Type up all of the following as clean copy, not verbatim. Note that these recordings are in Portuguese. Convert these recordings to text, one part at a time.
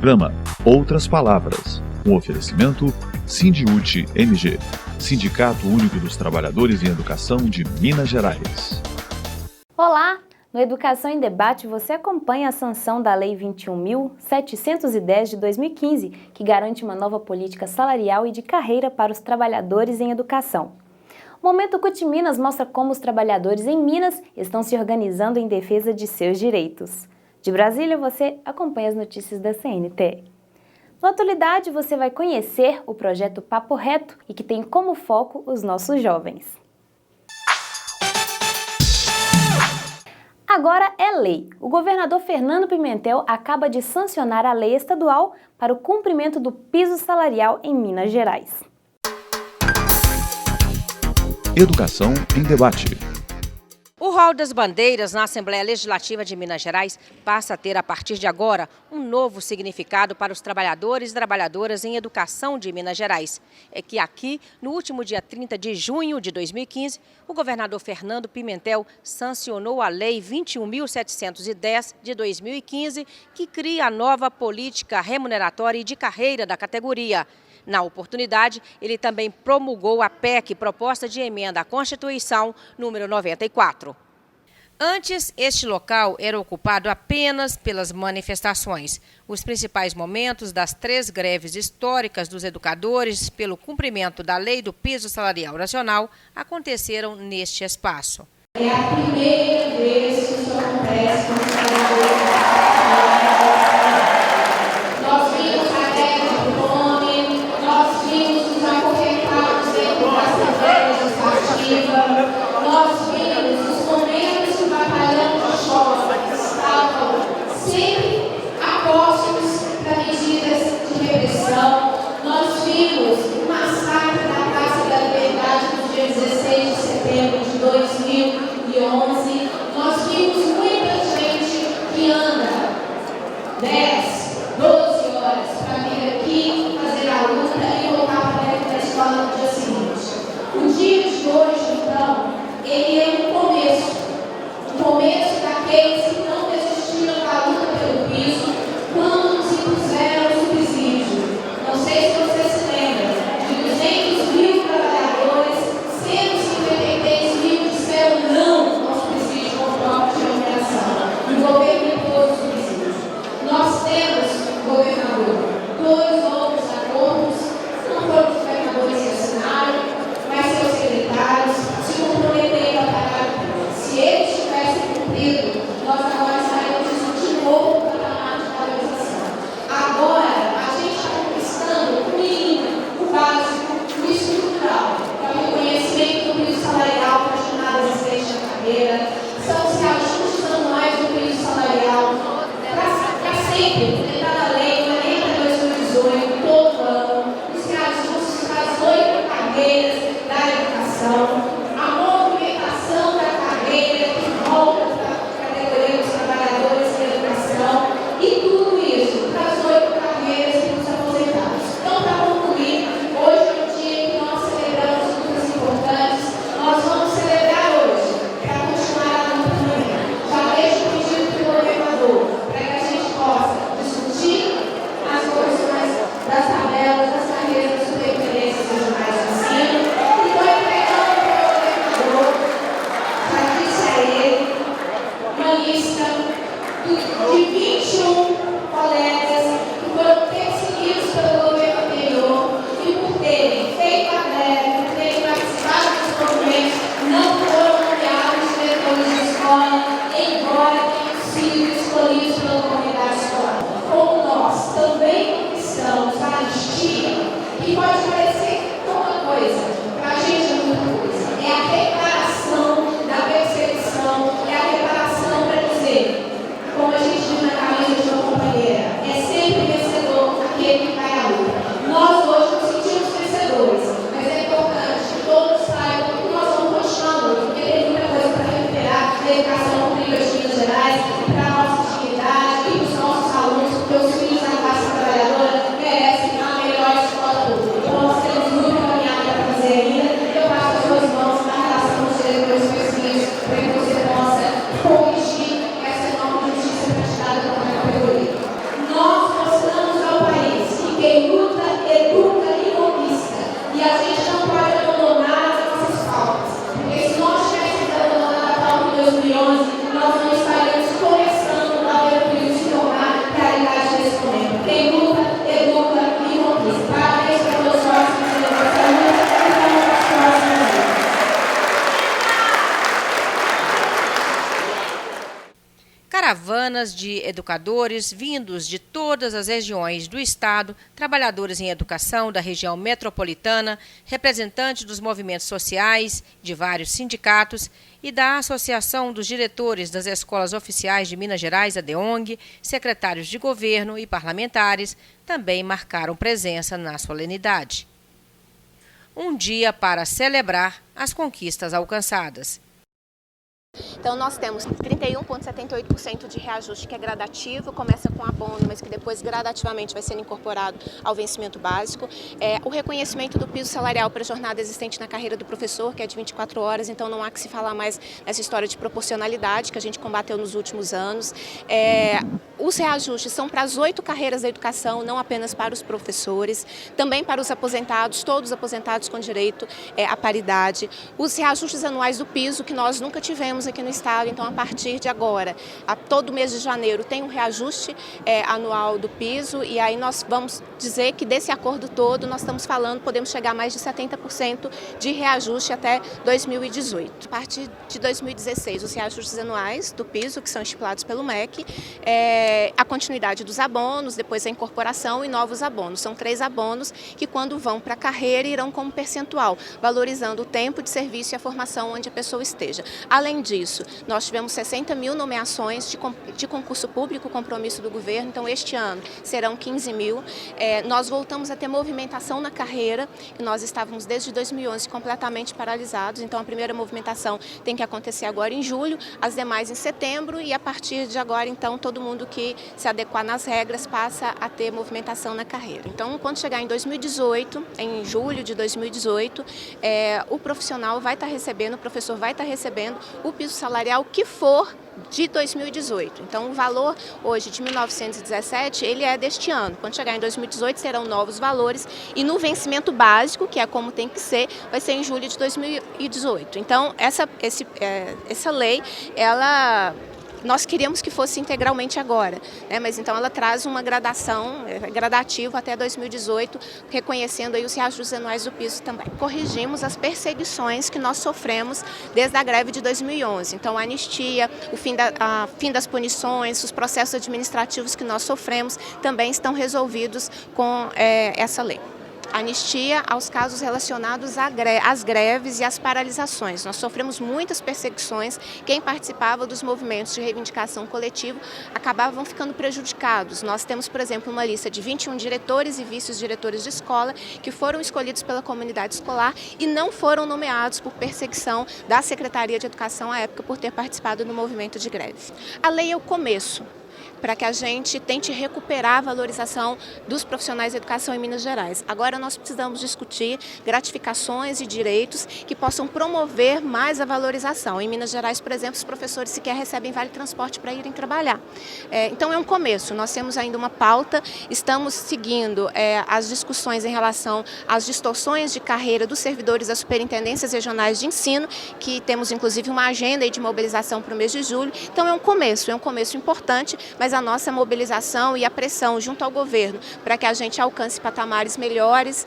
programa Outras Palavras, um oferecimento Sindiúte MG, Sindicato Único dos Trabalhadores em Educação de Minas Gerais. Olá! No Educação em Debate você acompanha a sanção da Lei 21.710 de 2015, que garante uma nova política salarial e de carreira para os trabalhadores em educação. O Momento CUT Minas mostra como os trabalhadores em Minas estão se organizando em defesa de seus direitos. De Brasília, você acompanha as notícias da CNT. Na atualidade, você vai conhecer o projeto Papo Reto e que tem como foco os nossos jovens. Agora é lei. O governador Fernando Pimentel acaba de sancionar a lei estadual para o cumprimento do piso salarial em Minas Gerais. Educação em Debate. O rol das bandeiras na Assembleia Legislativa de Minas Gerais passa a ter, a partir de agora, um novo significado para os trabalhadores e trabalhadoras em educação de Minas Gerais. É que aqui, no último dia 30 de junho de 2015, o governador Fernando Pimentel sancionou a Lei 21.710 de 2015, que cria a nova política remuneratória e de carreira da categoria. Na oportunidade, ele também promulgou a PEC, Proposta de Emenda à Constituição, número 94. Antes, este local era ocupado apenas pelas manifestações. Os principais momentos das 3 greves históricas dos educadores pelo cumprimento da Lei do Piso Salarial Nacional aconteceram neste espaço. É a primeira vez que isso acontece com os trabalhadores. Nós vimos a guerra do fome, nós vimos os acorrentados dentro da Assembleia Legislativa, nós vimos os momentos que o batalhão de choque estavam sempre apostos para medidas de repressão. Nós vimos o massacre na Praça da Liberdade no dia 16 de setembro de 2011. 2011, nós não estaríamos começando a ver o piso se tornar realidade nesse momento. Quem luta, educa e conquista. Parabéns para todos nós que temos essa luta e para as próximas lutas. Caravanas de educadores vindos de todas as regiões do estado, trabalhadores em educação da região metropolitana, representantes dos movimentos sociais, de vários sindicatos e da Associação dos Diretores das Escolas Oficiais de Minas Gerais, a DEONG, secretários de governo e parlamentares também marcaram presença na solenidade. Um dia para celebrar as conquistas alcançadas. Então, nós temos 31,78% de reajuste, que é gradativo, começa com abono, mas que depois gradativamente vai sendo incorporado ao vencimento básico. O reconhecimento do piso salarial para a jornada existente na carreira do professor, que é de 24 horas, então não há que se falar mais nessa história de proporcionalidade que a gente combateu nos últimos anos. Os reajustes são para as 8 carreiras da educação, não apenas para os professores, também para os aposentados, todos os aposentados com direito à paridade. Os reajustes anuais do piso, que nós nunca tivemos aqui no estado, então a partir de agora, todo mês de janeiro tem um reajuste anual do piso, e aí nós vamos dizer que desse acordo todo nós estamos falando, podemos chegar a mais de 70% de reajuste até 2018. A partir de 2016, os reajustes anuais do piso, que são estipulados pelo MEC, a continuidade dos abonos, depois a incorporação e novos abonos. São 3 abonos que, quando vão para a carreira, irão como percentual, valorizando o tempo de serviço e a formação onde a pessoa esteja. Além disso, nós tivemos 60 mil nomeações de concurso público, compromisso do governo, então este ano serão 15 mil. Nós voltamos a ter movimentação na carreira, que nós estávamos desde 2011 completamente paralisados, então a primeira movimentação tem que acontecer agora em julho, as demais em setembro, e a partir de agora, então, todo mundo que se adequar nas regras passa a ter movimentação na carreira. Então, quando chegar em 2018, em julho de 2018, o profissional vai estar recebendo, o professor vai estar recebendo o piso salarial que for de 2018. Então, o valor hoje de 1917, ele é deste ano. Quando chegar em 2018, serão novos valores, e no vencimento básico, que é como tem que ser, vai ser em julho de 2018. Então, essa lei, nós queríamos que fosse integralmente agora, né? Mas então ela traz uma gradação, gradativa até 2018, reconhecendo aí os reajustes anuais do piso também. Corrigimos as perseguições que nós sofremos desde a greve de 2011. Então, a anistia, o fim das punições, os processos administrativos que nós sofremos também estão resolvidos com essa lei. Anistia aos casos relacionados às greves e às paralisações. Nós sofremos muitas perseguições. Quem participava dos movimentos de reivindicação coletiva acabavam ficando prejudicados. Nós temos, por exemplo, uma lista de 21 diretores e vice-diretores de escola que foram escolhidos pela comunidade escolar e não foram nomeados por perseguição da Secretaria de Educação à época por ter participado do movimento de greve. A lei é o começo para que a gente tente recuperar a valorização dos profissionais de educação em Minas Gerais. Agora nós precisamos discutir gratificações e direitos que possam promover mais a valorização. Em Minas Gerais, por exemplo, os professores sequer recebem vale transporte para irem trabalhar. Então é um começo, nós temos ainda uma pauta, estamos seguindo as discussões em relação às distorções de carreira dos servidores das superintendências regionais de ensino, que temos inclusive uma agenda de mobilização para o mês de julho. Então é um começo importante, mas a nossa mobilização e a pressão junto ao governo para que a gente alcance patamares melhores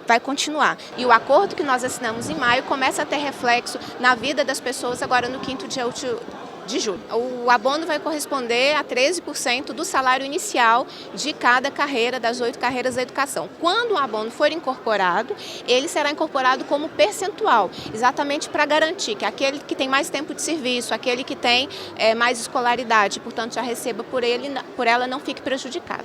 vai continuar. E o acordo que nós assinamos em maio começa a ter reflexo na vida das pessoas agora no 5º dia útil de julho. O abono vai corresponder a 13% do salário inicial de cada carreira, das 8 carreiras da educação. Quando o abono for incorporado, ele será incorporado como percentual, exatamente para garantir que aquele que tem mais tempo de serviço, aquele que tem mais escolaridade, portanto já receba por ela, não fique prejudicado.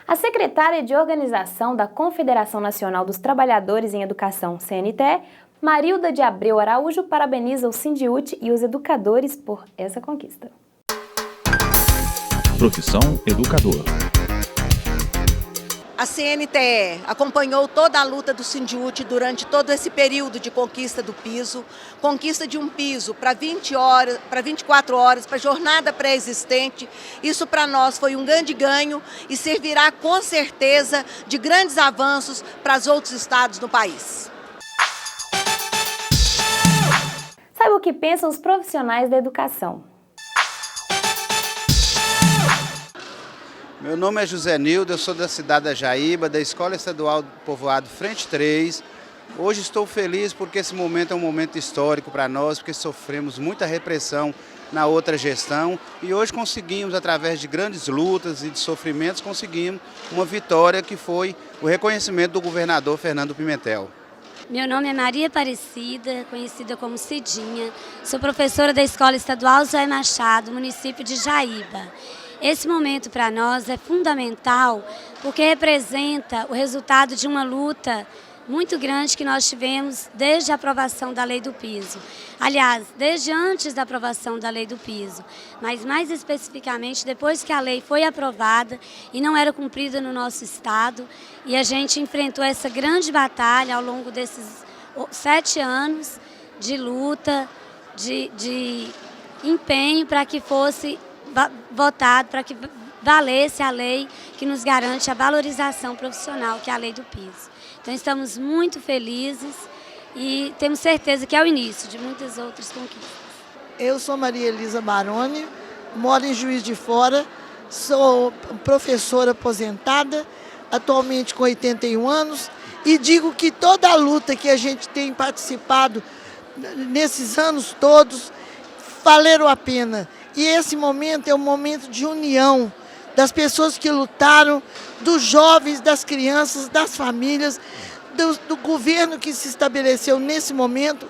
A secretária de Organização da Confederação Nacional dos Trabalhadores em Educação, CNTE, Marilda de Abreu Araújo parabeniza o Sindiúti e os educadores por essa conquista. Profissão educador. A CNTE acompanhou toda a luta do Sindiúti durante todo esse período de conquista do piso, conquista de um piso para 20 horas, para 24 horas, para jornada pré-existente. Isso para nós foi um grande ganho e servirá com certeza de grandes avanços para os outros estados do país. Saiba o que pensam os profissionais da educação. Meu nome é José Nildo, eu sou da cidade da Jaíba, da Escola Estadual do Povoado Frente 3. Hoje estou feliz porque esse momento é um momento histórico para nós, porque sofremos muita repressão na outra gestão e hoje conseguimos, através de grandes lutas e de sofrimentos, conseguimos uma vitória que foi o reconhecimento do governador Fernando Pimentel. Meu nome é Maria Aparecida, conhecida como Cidinha. Sou professora da Escola Estadual Zé Machado, município de Jaíba. Esse momento para nós é fundamental porque representa o resultado de uma luta muito grande que nós tivemos desde a aprovação da Lei do Piso. Aliás, desde antes da aprovação da Lei do Piso, mas mais especificamente depois que a lei foi aprovada e não era cumprida no nosso estado, e a gente enfrentou essa grande batalha ao longo desses 7 anos de luta, de empenho para que fosse votado, para que valesse a lei que nos garante a valorização profissional, que é a Lei do Piso. Então estamos muito felizes e temos certeza que é o início de muitas outras conquistas. Eu sou Maria Elisa Baroni, moro em Juiz de Fora, sou professora aposentada, atualmente com 81 anos, e digo que toda a luta que a gente tem participado nesses anos todos valeram a pena. E esse momento é um momento de união das pessoas que lutaram, dos jovens, das crianças, das famílias, do governo que se estabeleceu nesse momento,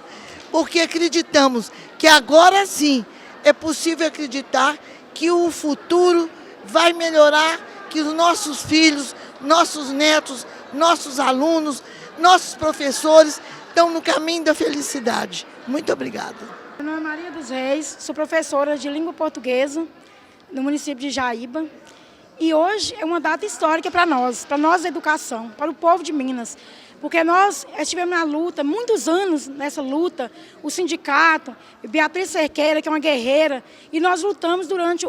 porque acreditamos que agora sim é possível acreditar que o futuro vai melhorar, que os nossos filhos, nossos netos, nossos alunos, nossos professores estão no caminho da felicidade. Muito obrigada. Meu nome é Maria dos Reis, sou professora de língua portuguesa no município de Jaíba. E hoje é uma data histórica para nós da educação, para o povo de Minas. Porque nós estivemos na luta, muitos anos nessa luta, o sindicato, Beatriz Cerqueira, que é uma guerreira, e nós lutamos durante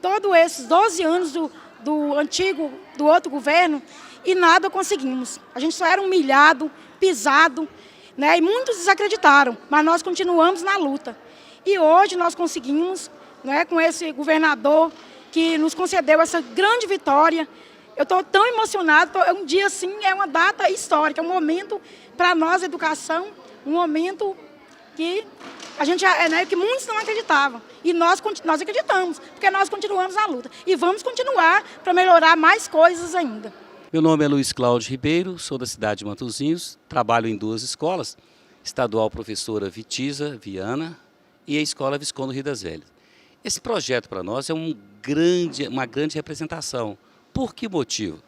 todos esses 12 anos do outro governo e nada conseguimos. A gente só era humilhado, pisado, né? E muitos desacreditaram, mas nós continuamos na luta. E hoje nós conseguimos, né, com esse governador que nos concedeu essa grande vitória. Eu estou tão emocionada, um dia assim é uma data histórica, um momento para nós, educação, um momento que a gente, né, que muitos não acreditavam. E nós acreditamos, porque nós continuamos na luta. E vamos continuar para melhorar mais coisas ainda. Meu nome é Luiz Cláudio Ribeiro, sou da cidade de Matozinhos, trabalho em 2 escolas, Estadual Professora Vitiza Viana e a Escola Visconde Rio das Velhas. Esse projeto para nós é uma grande representação. Por que motivo?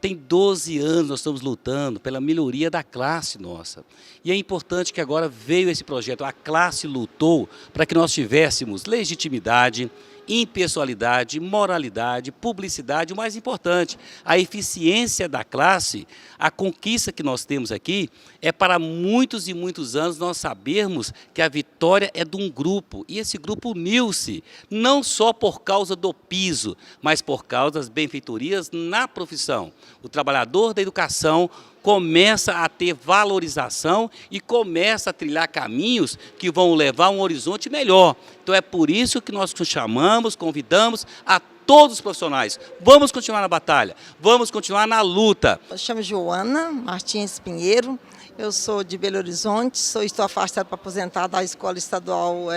Tem 12 anos nós estamos lutando pela melhoria da classe nossa. E é importante que agora veio esse projeto, a classe lutou para que nós tivéssemos legitimidade, impessoalidade, moralidade, publicidade, o mais importante, a eficiência da classe. A conquista que nós temos aqui é para muitos e muitos anos nós sabermos que a vitória é de um grupo, e esse grupo uniu-se, não só por causa do piso, mas por causa das benfeitorias na profissão. O trabalhador da educação começa a ter valorização e começa a trilhar caminhos que vão levar a um horizonte melhor. Então é por isso que nós chamamos, convidamos a todos os profissionais. Vamos continuar na batalha, vamos continuar na luta. Eu chamo Joana Martins Pinheiro, eu sou de Belo Horizonte, estou afastada para aposentar da Escola Estadual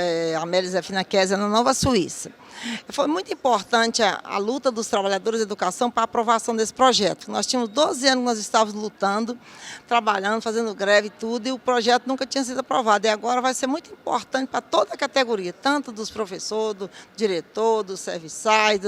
Amélia Zefina Kézia, na Nova Suíça. Foi muito importante a luta dos trabalhadores da educação para a aprovação desse projeto. Nós tínhamos 12 anos que nós estávamos lutando, trabalhando, fazendo greve e tudo, e o projeto nunca tinha sido aprovado. E agora vai ser muito importante para toda a categoria, tanto dos professores, do diretor, dos serviçais,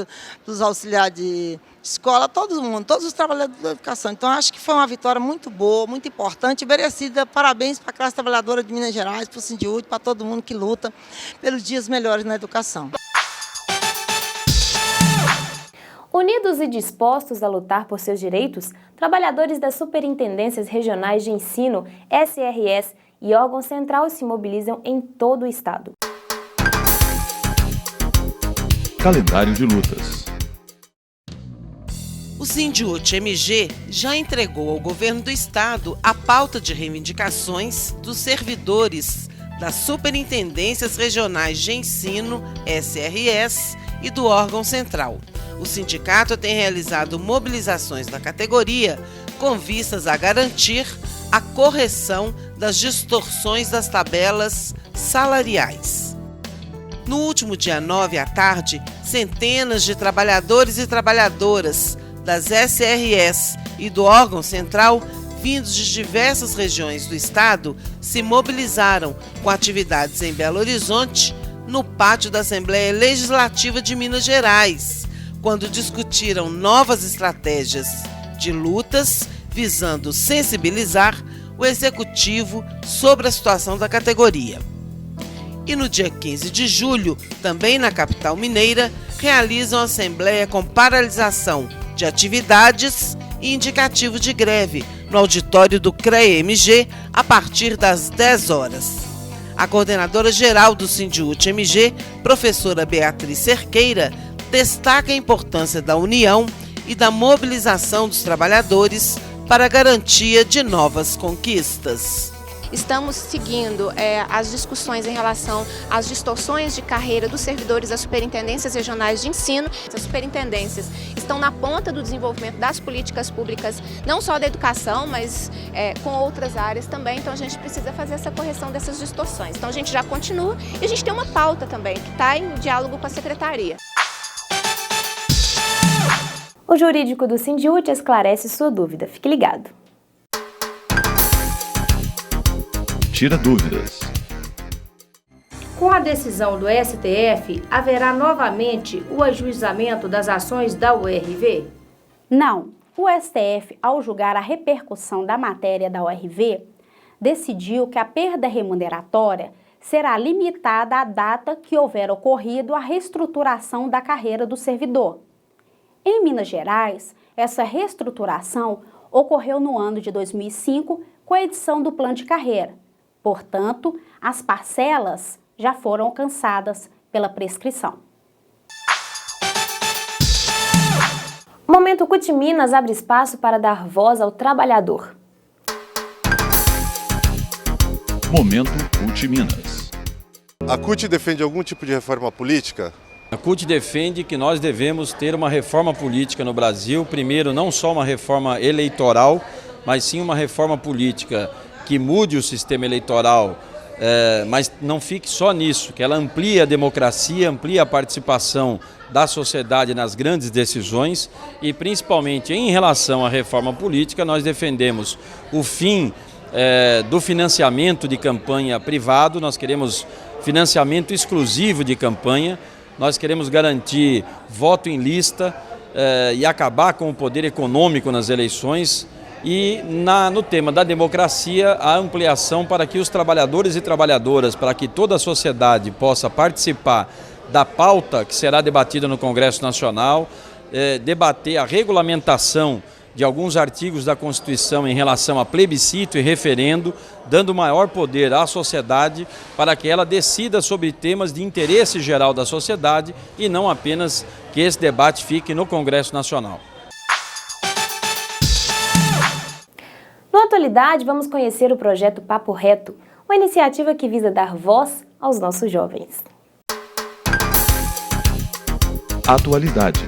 dos auxiliares de escola, todo mundo, todos os trabalhadores da educação. Então, acho que foi uma vitória muito boa, muito importante e merecida. Parabéns para a classe trabalhadora de Minas Gerais, para o Sindiúti, para todo mundo que luta pelos dias melhores na educação. Unidos e dispostos a lutar por seus direitos, trabalhadores das Superintendências Regionais de Ensino, SRS e órgão central se mobilizam em todo o estado. Calendário de lutas. O Sindiúti MG já entregou ao governo do estado a pauta de reivindicações dos servidores das Superintendências Regionais de Ensino, SRS, e do órgão central. O sindicato tem realizado mobilizações da categoria com vistas a garantir a correção das distorções das tabelas salariais. No último dia 9 à tarde, centenas de trabalhadores e trabalhadoras das SRS e do órgão central, vindos de diversas regiões do estado, se mobilizaram com atividades em Belo Horizonte, no pátio da Assembleia Legislativa de Minas Gerais, quando discutiram novas estratégias de lutas visando sensibilizar o Executivo sobre a situação da categoria. E no dia 15 de julho, também na capital mineira, realizam assembleia com paralisação de atividades e indicativo de greve no auditório do CREA-MG a partir das 10 horas. A coordenadora-geral do Sindiúti MG, professora Beatriz Cerqueira, destaca a importância da união e da mobilização dos trabalhadores para a garantia de novas conquistas. Estamos seguindo as discussões em relação às distorções de carreira dos servidores das superintendências regionais de ensino. As superintendências estão na ponta do desenvolvimento das políticas públicas, não só da educação, mas com outras áreas também. Então a gente precisa fazer essa correção dessas distorções. Então a gente já continua e a gente tem uma pauta também que está em diálogo com a secretaria. O jurídico do Sindiúti esclarece sua dúvida. Fique ligado. Tira dúvidas. Com a decisão do STF, haverá novamente o ajuizamento das ações da URV? Não. O STF, ao julgar a repercussão da matéria da URV, decidiu que a perda remuneratória será limitada à data que houver ocorrido a reestruturação da carreira do servidor. Em Minas Gerais, essa reestruturação ocorreu no ano de 2005 com a edição do Plano de Carreira. Portanto, as parcelas já foram alcançadas pela prescrição. O Momento CUT Minas abre espaço para dar voz ao trabalhador. Momento CUT Minas. A CUT defende algum tipo de reforma política? A CUT defende que nós devemos ter uma reforma política no Brasil. Primeiro, não só uma reforma eleitoral, mas sim uma reforma política que mude o sistema eleitoral, mas não fique só nisso, que ela amplie a democracia, amplie a participação da sociedade nas grandes decisões e, principalmente, em relação à reforma política, nós defendemos o fim do financiamento de campanha privado, nós queremos financiamento exclusivo de campanha, nós queremos garantir voto em lista e acabar com o poder econômico nas eleições. E no tema da democracia, a ampliação para que os trabalhadores e trabalhadoras, para que toda a sociedade possa participar da pauta que será debatida no Congresso Nacional, debater a regulamentação de alguns artigos da Constituição em relação a plebiscito e referendo, dando maior poder à sociedade para que ela decida sobre temas de interesse geral da sociedade e não apenas que esse debate fique no Congresso Nacional. Na atualidade, vamos conhecer o projeto Papo Reto, uma iniciativa que visa dar voz aos nossos jovens. Atualidade.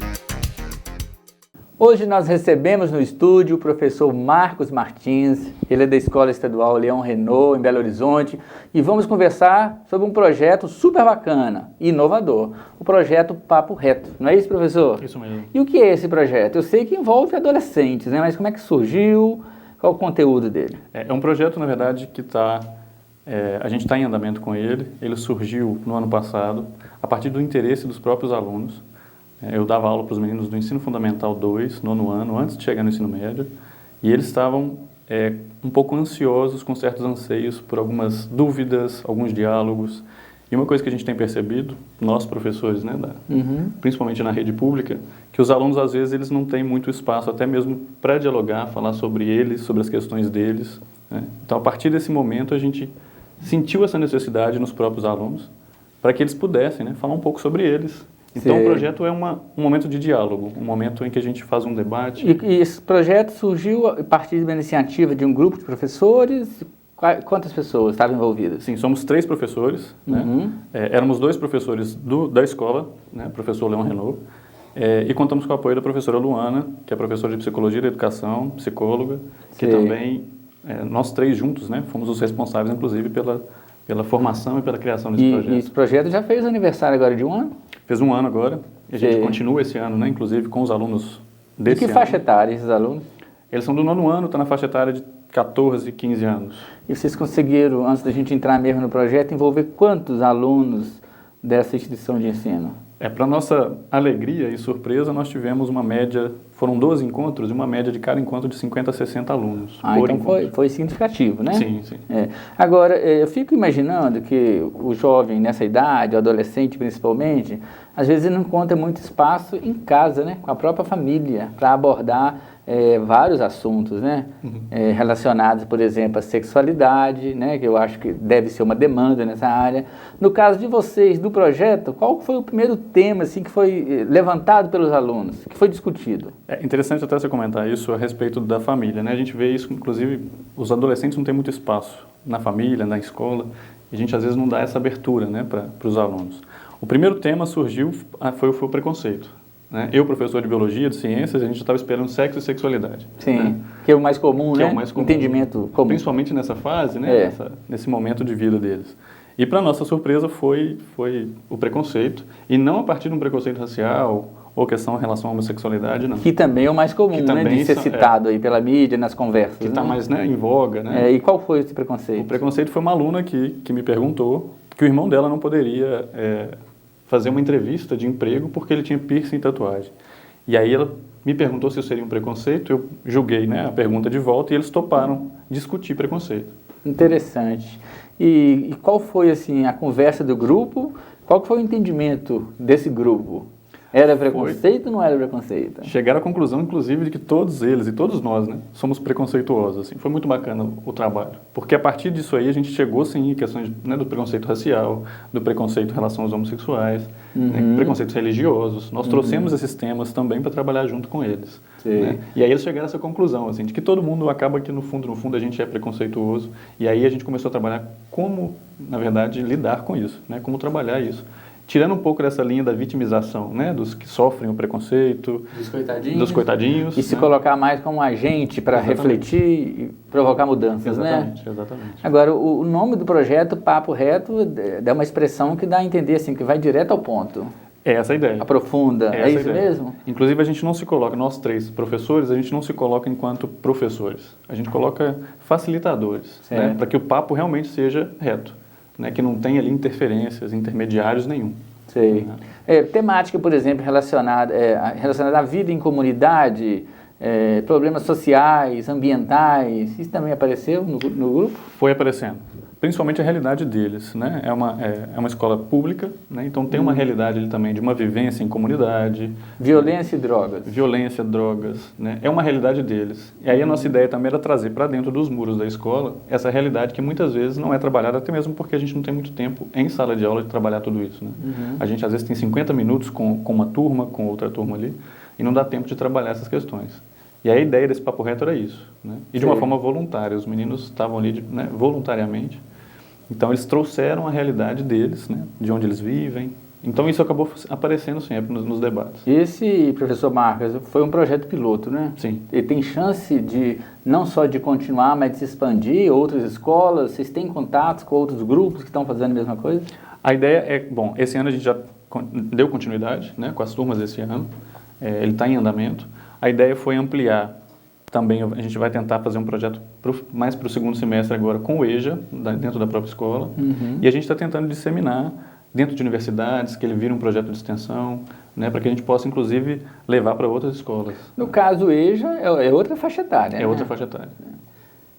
Hoje nós recebemos no estúdio o professor Marcos Martins, ele é da Escola Estadual Leão Renault, em Belo Horizonte, e vamos conversar sobre um projeto super bacana e inovador, o projeto Papo Reto. Não é isso, professor? Isso mesmo. E o que é esse projeto? Eu sei que envolve adolescentes, né? Mas como é que surgiu? Qual o conteúdo dele? É um projeto, na verdade, que a gente está em andamento com ele. Ele surgiu no ano passado, a partir do interesse dos próprios alunos. Eu dava aula para os meninos do Ensino Fundamental 2, nono ano, antes de chegar no ensino médio, e eles estavam um pouco ansiosos, com certos anseios por algumas dúvidas, alguns diálogos. E uma coisa que a gente tem percebido, nós professores, né, principalmente na rede pública, que os alunos, às vezes, eles não têm muito espaço, até mesmo para dialogar, falar sobre eles, sobre as questões deles, né? Então, a partir desse momento, a gente sentiu essa necessidade nos próprios alunos, para que eles pudessem, né, falar um pouco sobre eles. Então, o projeto é um momento de diálogo, um momento em que a gente faz um debate. E esse projeto surgiu a partir de uma iniciativa de um grupo de professores? Quantas pessoas estavam envolvidas? Sim, somos 3 professores, né? Éramos 2 professores da escola, né? Professor Leão Renault, e contamos com o apoio da professora Luana, que é professora de Psicologia da Educação, psicóloga, que também, nós 3 juntos, né? Fomos os responsáveis, inclusive, pela formação e pela criação desse projeto. E esse projeto já fez aniversário agora de um ano? Fez um ano agora, e a gente continua esse ano, né, inclusive com os alunos desse ano. E que faixa etária esses alunos? Eles são do nono ano, está na faixa etária de 14, 15 anos. E vocês conseguiram, antes da gente entrar mesmo no projeto, envolver quantos alunos dessa instituição de ensino? Para nossa alegria e surpresa, nós tivemos uma média, foram 12 encontros, e uma média de cada encontro de 50 a 60 alunos. Então foi significativo, né? Sim, sim. Agora, eu fico imaginando que o jovem nessa idade, o adolescente principalmente, às vezes não encontra muito espaço em casa, né? Com a própria família, para abordar vários assuntos, né? Relacionados, por exemplo, à sexualidade, né? Que eu acho que deve ser uma demanda nessa área. No caso de vocês, do projeto, qual foi o primeiro tema assim, que foi levantado pelos alunos, que foi discutido? É interessante até você comentar isso a respeito da família, né? A gente vê isso, inclusive, os adolescentes não têm muito espaço na família, na escola, e a gente às vezes não dá essa abertura, né, para os alunos. O primeiro tema surgiu, foi o preconceito. Né? Eu, professor de biologia, de ciências, a gente estava esperando sexo e sexualidade. Sim, né? Que é o mais comum, né? É o mais comum. Entendimento comum. Principalmente nessa fase, né? Nesse momento de vida deles. E, para nossa surpresa, foi o preconceito, e não a partir de um preconceito racial ou questão em relação à homossexualidade, não. Que também é o mais comum, né? De ser citado aí pela mídia, nas conversas. Que está mais, né, em voga, né? E qual foi esse preconceito? O preconceito foi uma aluna que me perguntou que o irmão dela não poderia fazer uma entrevista de emprego porque ele tinha piercing e tatuagem. E aí ela me perguntou se isso seria um preconceito, eu julguei, né, a pergunta de volta, e eles toparam discutir preconceito. Interessante. E qual foi assim a conversa do grupo? Qual foi o entendimento desse grupo? Era preconceito ou não era preconceito? Chegaram à conclusão, inclusive, de que todos eles e todos nós, né, somos preconceituosos. Assim. Foi muito bacana o trabalho. Porque a partir disso aí a gente chegou, sim, em questões, né, do preconceito racial, do preconceito em relação aos homossexuais, né, preconceitos religiosos. Nós trouxemos esses temas também para trabalhar junto com eles. Né? E aí eles chegaram a essa conclusão, assim, de que todo mundo acaba que, no fundo, a gente é preconceituoso. E aí a gente começou a trabalhar como, na verdade, lidar com isso, né, como trabalhar isso. Tirando um pouco dessa linha da vitimização, né, dos que sofrem o preconceito, dos coitadinhos, e se colocar mais como agente para refletir e provocar mudanças, né? Exatamente. Agora, o nome do projeto, Papo Reto, é uma expressão que dá a entender assim, que vai direto ao ponto. É essa a ideia. Aprofunda, é isso mesmo? Inclusive, a gente não se coloca, nós 3 professores, a gente não se coloca enquanto professores. A gente coloca facilitadores, né, para que o papo realmente seja reto. Né, que não tem ali interferências, intermediários nenhum. Sei. Temática, por exemplo, relacionada à vida em comunidade, problemas sociais, ambientais, isso também apareceu no grupo? Foi aparecendo. Principalmente a realidade deles, né? É uma escola pública, né? Então tem uma realidade ali também de uma vivência em comunidade. Violência e drogas. Violência, drogas, né? É uma realidade deles. E aí a nossa ideia também era trazer para dentro dos muros da escola essa realidade que muitas vezes não é trabalhada, até mesmo porque a gente não tem muito tempo em sala de aula de trabalhar tudo isso, né? A gente às vezes tem 50 minutos com uma turma, com outra turma ali, e não dá tempo de trabalhar essas questões. E a ideia desse Papo Reto era isso, né? E de uma forma voluntária, os meninos estavam ali, né, voluntariamente. Então eles trouxeram a realidade deles, né, de onde eles vivem, Então isso acabou aparecendo sempre nos debates. Esse, professor Marcos, foi um projeto piloto, né? Sim. Ele tem chance de, não só de continuar, mas de se expandir, outras escolas? Vocês têm contatos com outros grupos que estão fazendo a mesma coisa? A ideia é, bom, esse ano a gente já deu continuidade, né, com as turmas desse ano, ele está em andamento. A ideia foi ampliar também, a gente vai tentar fazer um projeto mais para o segundo semestre agora com o EJA, dentro da própria escola, e a gente está tentando disseminar dentro de universidades, que ele vira um projeto de extensão, né, para que a gente possa, inclusive, levar para outras escolas. No caso, o EJA é outra faixa etária, né? É outra faixa etária.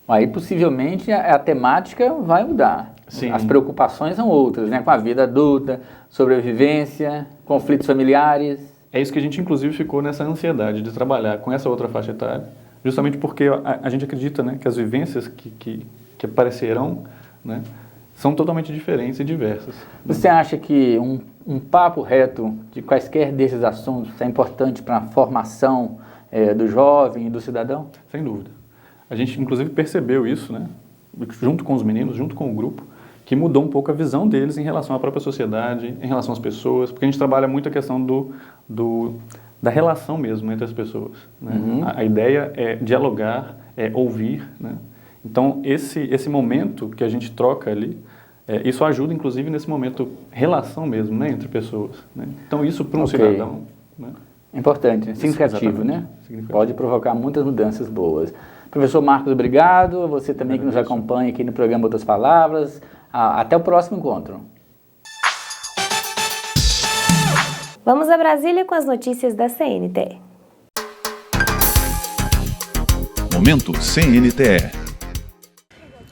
Aí, possivelmente, a temática vai mudar. Sim. As preocupações são outras, né? Com a vida adulta, sobrevivência, conflitos familiares. É isso que a gente, inclusive, ficou nessa ansiedade de trabalhar com essa outra faixa etária, justamente porque a gente acredita, né, que as vivências que aparecerão, né, são totalmente diferentes e diversas. Você acha que um papo reto de quaisquer desses assuntos é importante para a formação do jovem e do cidadão? Sem dúvida. A gente, inclusive, percebeu isso, né, junto com os meninos, junto com o grupo, que mudou um pouco a visão deles em relação à própria sociedade, em relação às pessoas, porque a gente trabalha muito a questão da relação mesmo entre as pessoas. Né? A ideia é dialogar, é ouvir, né? Então, esse momento que a gente troca ali, isso ajuda, inclusive, nesse momento, relação mesmo, né, entre pessoas. Né? Então, isso para um cidadão... Né? Importante, significativo, né? Pode provocar muitas mudanças boas. Professor Marcos, obrigado. Você também que nos acompanha aqui no programa Outras Palavras. Até o próximo encontro. Vamos a Brasília com as notícias da CNTE. Momento CNTE.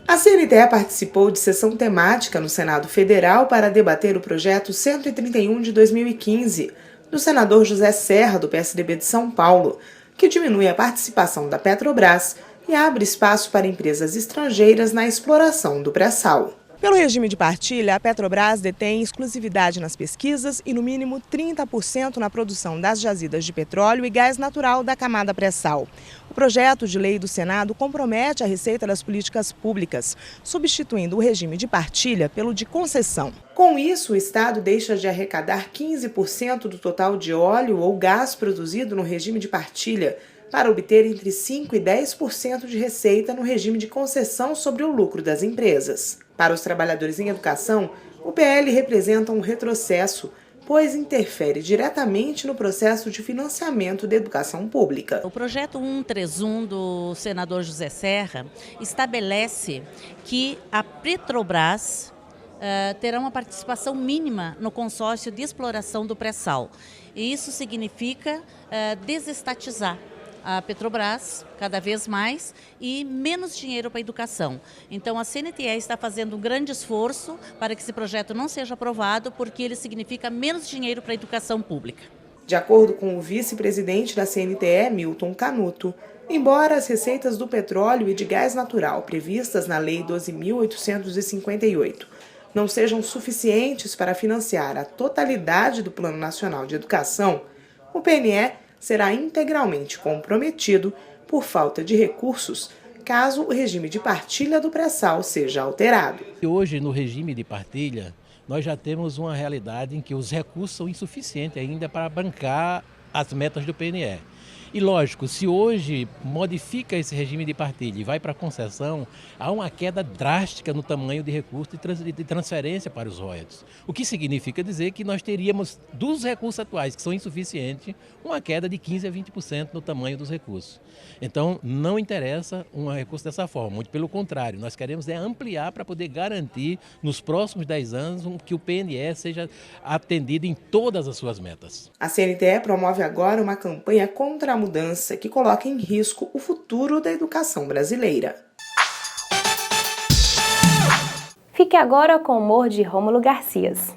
A CNTE participou de sessão temática no Senado Federal para debater o projeto 131 de 2015, do senador José Serra, do PSDB de São Paulo, que diminui a participação da Petrobras e abre espaço para empresas estrangeiras na exploração do pré-sal. Pelo regime de partilha, a Petrobras detém exclusividade nas pesquisas e no mínimo 30% na produção das jazidas de petróleo e gás natural da camada pré-sal. O projeto de lei do Senado compromete a receita das políticas públicas, substituindo o regime de partilha pelo de concessão. Com isso, o Estado deixa de arrecadar 15% do total de óleo ou gás produzido no regime de partilha, para obter entre 5% e 10% de receita no regime de concessão sobre o lucro das empresas. Para os trabalhadores em educação, o PL representa um retrocesso, pois interfere diretamente no processo de financiamento da educação pública. O projeto 131 do senador José Serra estabelece que a Petrobras terá uma participação mínima no consórcio de exploração do pré-sal. E isso significa desestatizar a Petrobras cada vez mais e menos dinheiro para a educação. Então a CNTE está fazendo um grande esforço para que esse projeto não seja aprovado, porque ele significa menos dinheiro para a educação pública. De acordo com o vice-presidente da CNTE, Milton Canuto, embora as receitas do petróleo e de gás natural previstas na Lei 12.858 não sejam suficientes para financiar a totalidade do Plano Nacional de Educação, o PNE será integralmente comprometido por falta de recursos, caso o regime de partilha do pré-sal seja alterado. Hoje, no regime de partilha, nós já temos uma realidade em que os recursos são insuficientes ainda para bancar as metas do PNE. E lógico, se hoje modifica esse regime de partilha e vai para a concessão, há uma queda drástica no tamanho de recursos de transferência para os royalties. O que significa dizer que nós teríamos, dos recursos atuais, que são insuficientes, uma queda de 15% a 20% no tamanho dos recursos. Então, não interessa um recurso dessa forma, muito pelo contrário, nós queremos ampliar para poder garantir, nos próximos 10 anos, que o PNE seja atendido em todas as suas metas. A CNTE promove agora uma campanha contra a mudança que coloca em risco o futuro da educação brasileira. Fique agora com o humor de Rômulo Garcias.